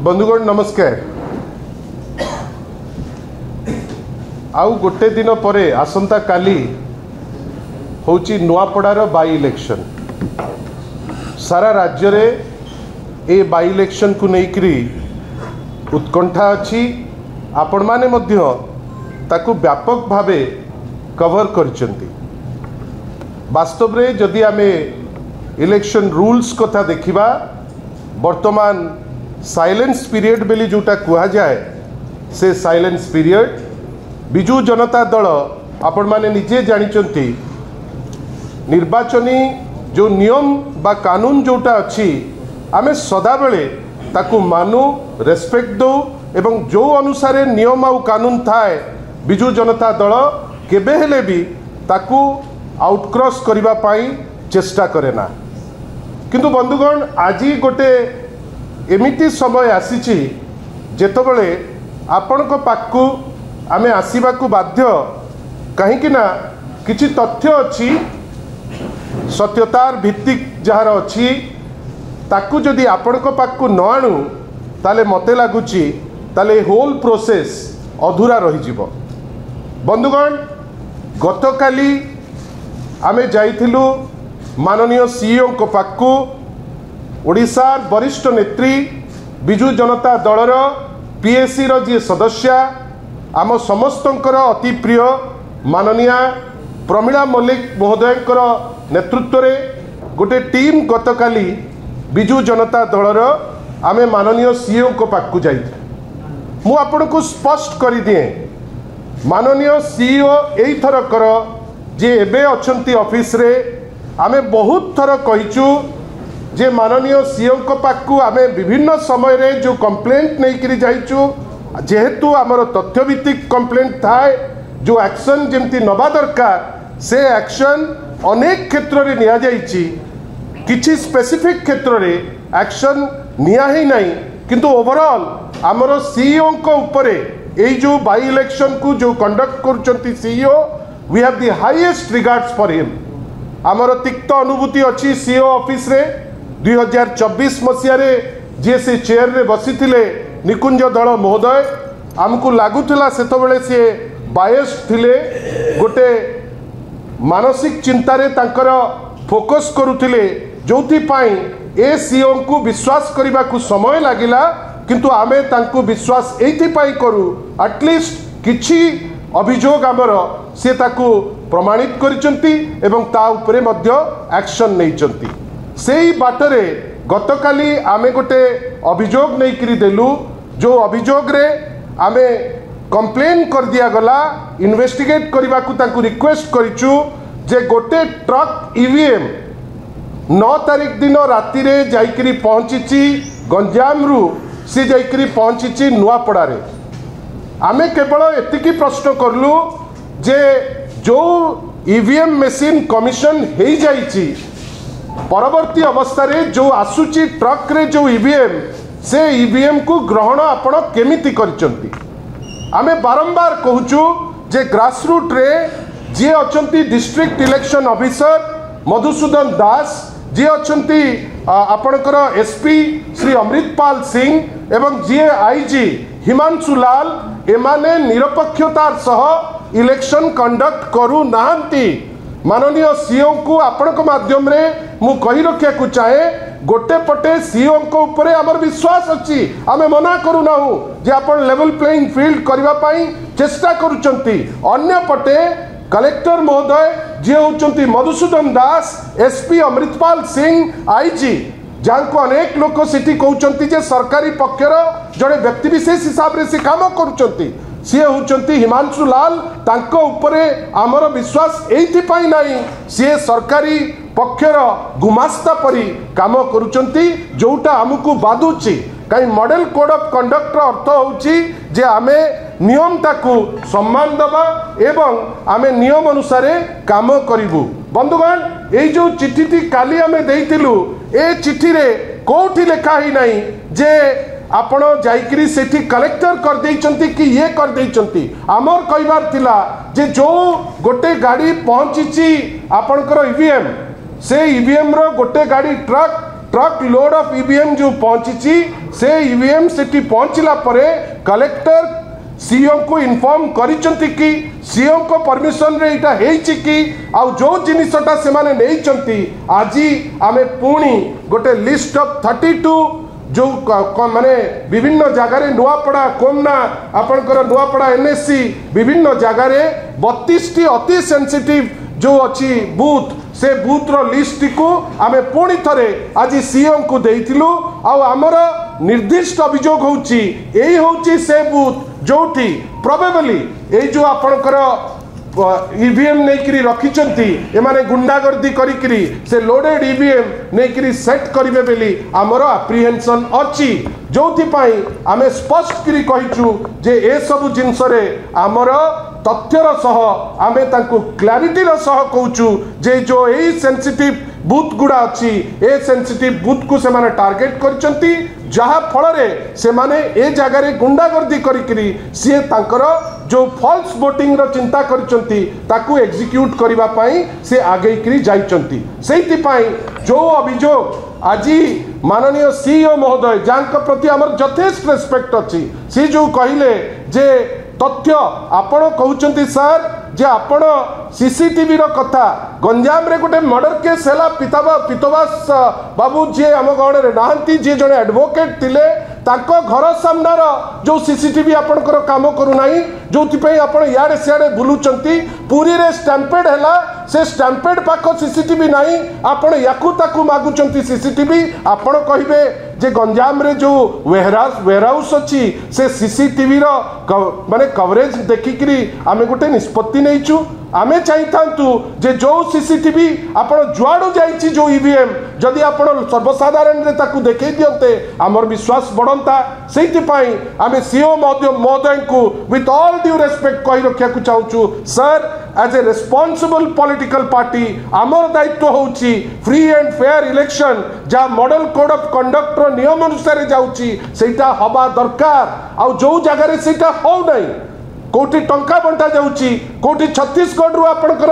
बंधुगण नमस्कार। आउ गोटे दिन पर आसंता काली होची नुआपड़ार बाई इलेक्शन। सारा राज्य रे ए बाई इलेक्शन को लेकर उत्कंठा अच्छी। आपण माने मध्य ताकू व्यापक भावे कवर करचंती। वास्तव रे जदि आमे इलेक्शन रूल्स कथा देखिबा वर्तमान साइलेंस पीरियड बेली जोटा कुहा जाए से साइलेंस पीरियड बिजू जनता दल आपण माने निजे जानिचंती निर्वाचनी जो नियम बा कानून जोटा अच्छी आमे सदा बेले ताकू मानु रेस्पेक्ट दो एवं जो अनुसारे नियम आउ कानून थाए बिजू जनता दल केबे हेले भी ताकू आउटक्रॉस करिबा पाई चेष्टा करे ना। किंतु बंधुगण आज गोटे एमिटी समय आसीची जेतबेले आपणक पाखु आमे आसीबाकू बाध्य कहीं ना किछि तथ्य अच्छी सत्यतार भित्तिक जार अच्छी ताकू जदि आपणक पाखु न आणु ताले मते लागुची ताले होल प्रोसेस अधूरा रही जिवो। बंधुगण गतकाली आमे जाइथिलु माननीय सीईओ को पाखु ओडिशार वरिष्ठ नेत्री बिजू जनता दलर पीएससी रो जी सदस्य आम समस्तंकर अति प्रिय माननीय प्रमीला मल्लिक महोदयंकर नेतृत्व रे गोटे टीम गतकाली बिजू जनता दलर आमे माननीय सीईओ को पाखु जाइथिलु। मु आपनको स्पष्ट कर दिए माननीय सीईओ एई थरकर जे एबे अछंती ऑफिस रे आमे बहुत थर कहिचु जे माननीय सीईओ को पाखु आमे विभिन्न समय रे जो कंप्लेंट नहीं करी जाइचु जेहेतु आमर तथ्यभित्तिक कंप्लेंट थाए जो एक्शन जेमती नबा दरकार से एक्शन अनेक क्षेत्र रे निया जाइची किछि स्पेसिफिक क्षेत्र रे एक्शन निया ही नहीं किंतु ओवरऑल आमर सीईओ को ऊपर ए जो बाई इलेक्शन को जो कंडक्ट करचंती CEO we have the highest regards for him. आमर तिक्त अनुभूति अच्छी सीईओ ऑफिस रे 2024 मसीह जी से चेयर रे बसी थिले निकुंज दल महोदय आमको लगुला सेतबेले सी बायस्ड थिले गोटे मानसिक चिंतारे तांकर फोकस करुथिले जोथि पाई ए सीईओ को विश्वास करने को समय लगिला किंतु आमे तांको विश्वास एथि पाई करू एटलिस्ट किछि अभियोग आमर से ताकू प्रमाणित करिसंती एवं ता उपरे मध्य एक्शन नैचंती। सेही बाटरे गतकाली आमे गोटे अभियोग नहीं करी देलु जो अभियोग रे आमे कंप्लेन कर दिया गला इन्वेस्टिगेट करबा को ताकू रिक्वेस्ट करिचु जे गोटे ट्रक ईवीएम 9 तारीख दिन राति रे जाइकरी पहुंचीची गंजाम रु से जाइकरी पहुंचीची नुआपड़ा रे। आमे केवल एतिकी प्रश्न करलु जे जो ईवीएम मशीन कमिशन हो जाइची परवर्ती अवस्था रे जो आसुची ट्रक रे जो ईवीएम से ईवीएम को ग्रहण आपण केमिति करचंती। आमे बारंबार कहूचु जे ग्रासरूट रे जे अछंती डिस्ट्रिक्ट इलेक्शन ऑफिसर मधुसूदन दास जे अछंती आपणकर एसपी श्री अमृतपाल सिंह एवं जी आईजी हिमांशु लाल एमाने निरपेक्षतार सह इलेक्शन कंडक्ट करू नाहंती। माननीय सीईओ को आपणक माध्यम रे मु कहि रखिया को चाहे गोटे पटे सीईओ को ऊपर हमर विश्वास अछि आमे मना करू नाहु जे आपण लेवल प्लेइंग फील्ड करबा पाई चेष्टा करूचंती। अन्य पटे कलेक्टर महोदय जे होचंती मधुसूदन दास एसपी अमृतपाल सिंह आईजी जहाँ को अनेक लोक सिटी कहउचंती जे सरकारी पक्षर जड़े व्यक्ति विशेष हिसाब से काम करुचंती सी होचंती हिमांशु लाल तांको उपरे आमर विश्वास एइथिपाई नाही सी सरकारी पक्षर गुमास्ता परी काम करुचंती जोटा आमको बाधुची कहीं मॉडल कोड ऑफ कंडक्टर अर्थ होची जे आमे नियम ताकू सम्मान दबा एवं आमे नियम अनुसार काम करिवु। बंधुगण ए जो चिट्ठी काली आमे देइतिलु ए चिट्ठी रे कोठी लिखा ही नहीं जे आपण जाइकरी सेठी कलेक्टर कर देइचंती कि ये कर देइचंती। आमर कहबार थिला जे जो गोटे गाड़ी पहुंचीची आपणकर ईवीएम से ईवीएम रो गोटे गाड़ी truck truck load of EVM जो पहुंची से ईवीएम सेठी पहुंचला परे कलेक्टर सीओ को इन्फॉर्म करिसंती कि सीओ को परमिशन रे इटा हेइछि कि आ जो जिनिसटा से माने नेइचंती आजी आमे पुणी गोटे लिस्ट ऑफ 32 जो माने विभिन्न जगार नुआपड़ा कोमना आपणकर नुआपड़ा एनएससी विभिन्न जगार 32 अति सेंसिटिव जो अच्छी बूथ से बूथ रो लिस्ट को आमे पुणी थरे आज सीएम को देइथिलु आ हमर निर्दिष्ट अभियोग होउची एई होउची से बूथ जोठी प्रोबेबली ए जो आपणकर ईवीएम नहीं रखिंट एमाने गुंडागर्दी करी से लोडेड ईवीएम नहीं सेट करेंगे बोली आमर एप्रिहेंशन अच्छी जो आम स्पष्ट करी कहीचु जे ए सब जिनस आमर तथ्यर सह आमे तांको क्लैरिटीर सह कहूचु जे जो ए सेंसिटिव बूथ गुड़ा अच्छी ए सेंसिटिव बूथ को से माने टार्गेट करचंती जहा फल से माने ए जगार गुंडागर्दी करी सी तांकर जो फॉल्स वोटिंग रो चिंता करचंती ताकू एग्जीक्यूट करिबा पई से आगे करी जाइचंती सेति पई जो अभियोग आज माननीय सीईओ महोदय जांक प्रति हमर यथेष्ट रेस्पेक्ट अच्छी सी जो कहले जे तथ्य आपण कहउचंती सर जे आपण सीसीटीवी रो कथा गंजाम रे गोटे मर्डर केस हैला पितवास बाबू जे हम गण रे नाहंती जे जने एडवोकेट थिले ताको घर सामनार जो सीसीटीवी आपणकर काम करू नाही जोथि पई आपण याडे सियाडे बुलुचंती पुरी रे स्टैम्पेड हैला से स्टैम्पेड पाख सीसीटीवी नाही आपण याकू ताकू मागुचंती सीसीटीवी आपण कहिबे जे गंजाम रे जो वेयरहाउस अच्छी से सीसीटीवी रो माने कवरेज देखिकरी आमे गोटे निष्पत्ति नैचु आमे चाहिथांतु जे जो सीसीटीवी आपण जुआडू जाइछि जो ईवीएम जदि आपण सर्वसाधारण रे ताकू देखै दियंते हमर विश्वास बढ़ंता सेति पई आमे सीओ महोदय को विथ ऑल ड्यू रेस्पेक्ट कहि रखिया को चाहूछु sir as a responsible political party आमर दायित्व होउछि फ्री एंड फेयर इलेक्शन जा मॉडल कोड ऑफ कंडक्ट रो नियम अनुसार जाउछि सेटा हबा दरकार आ जो जगह रे सेटा हो नहीं कोटी टंका बंटा जाउची कोटी छत्तीसगढ़ रु आपणकर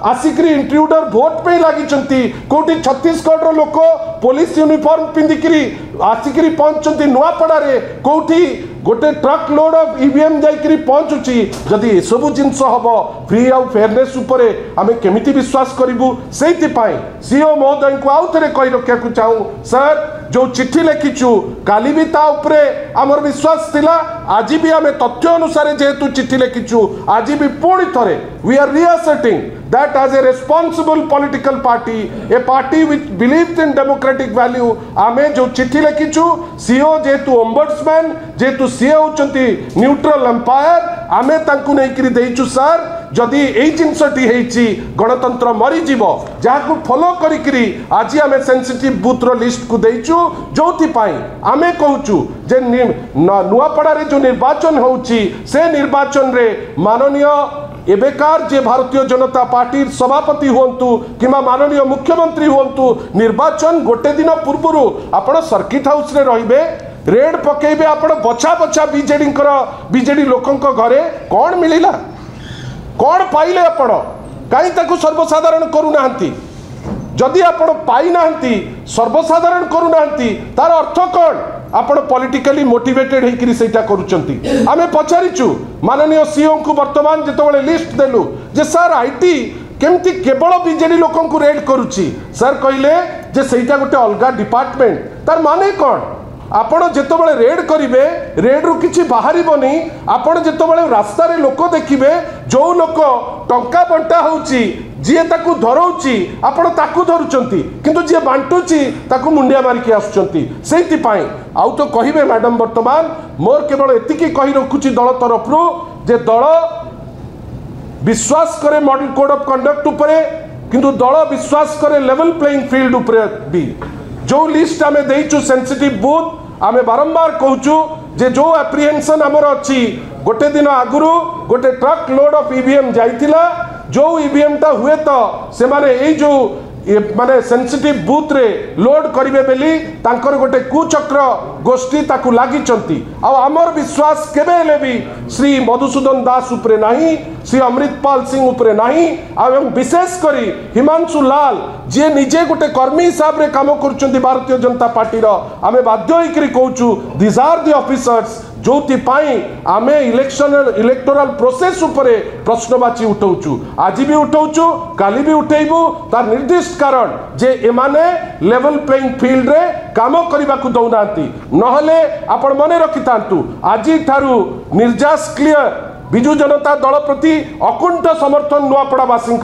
आसिकरी इंट्रूडर वोट पे लागिचंती कोटी छत्तीसगढ़ रो लोक पुलिस यूनिफॉर्म पिंदिकरी आसिकरी पहुंचंती नुआपड़ा रे कोठी गोटे ट्रक लोड ऑफ ईवीएम जाइकरी पहुंचुची जदि ए सब जिंस हबो फ्री आउ फेयरनेस उपरे आमे केमिति विश्वास करिवु सेति पई सीओ महोदय को आउ थरे कहि रखिया को चाहू सर जो चिट्ठी लिखिचु काली भी ता उपरे हमर विश्वास थिला आज भी आमे तथ्य अनुसार जेतु चिट्ठी लिखिचु आज भी पुणी थरे we are reasserting that as a responsible political party, a party which believes in democratic value, आमे जो चिट्ठी लिखिचु सीओ जेतु ओम्बड्समैन जेतु सीओ होचंती न्यूट्रल एम्पायर आमे तांकु नै करी देइचु सर जदि एई जिंसटी हेइची गणतंत्र मरि जीवो जाकु फॉलो करी करी आज आमे सेंसिटिव बूथ रो लिस्ट को देइचु जोथि पाई आमे कहूचु जे नुआपड़ा रे जो निर्वाचन होउची से निर्वाचन रे माननीय एबेकार जे भारतीय जनता पार्टी सभापति हुंतु किमा माननीय मुख्यमंत्री हुंतु निर्वाचन गोटे दिन पूर्व आपण सर्किट हाउस रे रहिबे रेड पकेबे आपण बछा बछा बीजेडी लोकंक घरे कौन मिलिला कौन पाइले आपण काई ताकू सर्वसाधारण करू नाहंती जदि आपण पाई नाहंती सर्वसाधारण करू नाहंती तार अर्थ कौन आपण पॉलिटिकली मोटिवेटेड हेकरी सेटा करूचंती आमे पचारिचु माननीय सीओ को वर्तमान जेतबेले लिस्ट देलु जे सर आईटी केमती केवल बीजेडी लोकन को रेड करूची सर कहले जे सेटा गोटे अलगा डिपार्टमेंट तार माने कौन आपण जेतबेले रेड करिवे रेड रु किछि बाहरिबनी आपण जेतबेले रास्ता रे लोक देखिबे जो लोक टंका बंटा होउची जे ताकू धरौची आपण ताकू धरुचंती किंतु जे बांटुची ताकू मुंडिया मारिकी आसुचंती सेति पाई आउ तो कहिबे मैडम वर्तमान मोर केवल एतिकी कहि रखुची दल तरफरु जे दल विश्वास करे मॉडल कोड ऑफ कंडक्ट उपरे किंतु दल विश्वास करे लेवल प्लेइंग फील्ड उपरे भी जो लिस्ट आमे देइचु सेंसिटिव बूथ आमे बारंबार कहूचु जे जो एप्रिहेंशन हमर अछि गोटे दिन आगुरु गोटे ट्रक लोड ऑफ ईवीएम जाइतिला जो ईवीएम ता हुए तो से माने ए जो माने सेंसिटिव बूथ रे लोड करिवे बेली तांकर गोटे कुचक्र गोष्ठी ताकू लागिचंती आ हमर विश्वास केबे ले भी श्री मधुसूदन दास उपरे नाही, श्री अमृतपाल सिंह उपरे नाही, आ विशेष करी हिमांशु लाल जे निजे गोटे कर्मी हिसाब रे काम करचंती भारतीय जनता पार्टी रो आमे बाध्य होइकरी कहूचु दिस आर द ऑफिसर्स जोथि पाई आमे इलेक्टोरल प्रोसेस उपरे प्रश्नवाची उठाउचु, आज भी उठाउचु, काली भी उठेबू। तार निर्दिष्ट कारण जे एमाने लेवल प्लेइंग फील्ड रे काम करबा को दउनांती, नहले आपण मने रखितांतु आज थारु निर्जास क्लियर विजु जनता दल प्रति अकुंठ समर्थन नुआपड़ावासी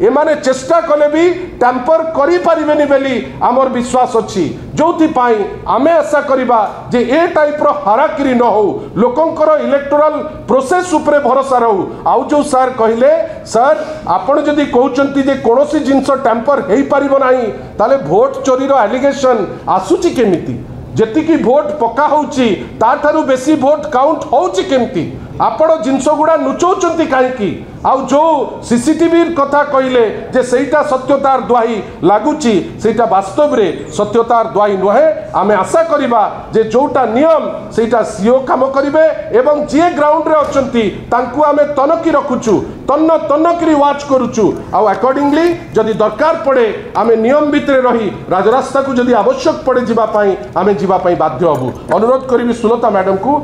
एमाने चेष्टा कले भी टैंपर करि परिबेनी बेली आमर विश्वास अछि, जोथि पाई आमे आशा करिबा जे ए टाइप रो हाराकिरी न हो, लोकंकर इलेक्टोरल प्रोसेस उपरे भरोसा रहू। आउ जो सर कहले सर आपण जदि कहउचंती जे कोनोसी जिंस टैंपर हेई परिबो नाही ताले भोट चोरी रो एलिगेशन आसुची केमिति, जेतिकी भोट पका होउची ताठारु बेसी भोट काउंट होउची केमिति, आपण जिनस गुड़ा नुचौचंती काहेकि आउ जो सीसीटीवी कथा कहले जे सेटा सत्यतार द्वाही लागुची सेटा वास्तव रे सत्यतार द्वाही नहे। आमे आशा करिबा जे जोटा नियम सेटा सीओ काम करिवे एवं जे ग्राउंड रे अछंती तांकु आमे तनकी रखुचु, तनकरी वाच करूचु, आउ अकॉर्डिंगली जदि दरकार पड़े आमे नियम भितरे रही राजरास्ता को जदि आवश्यक पड़े जिबा पई आमे जिबा पई बाध्य हबु। अनुरोध करिवि सुलता मैडम को।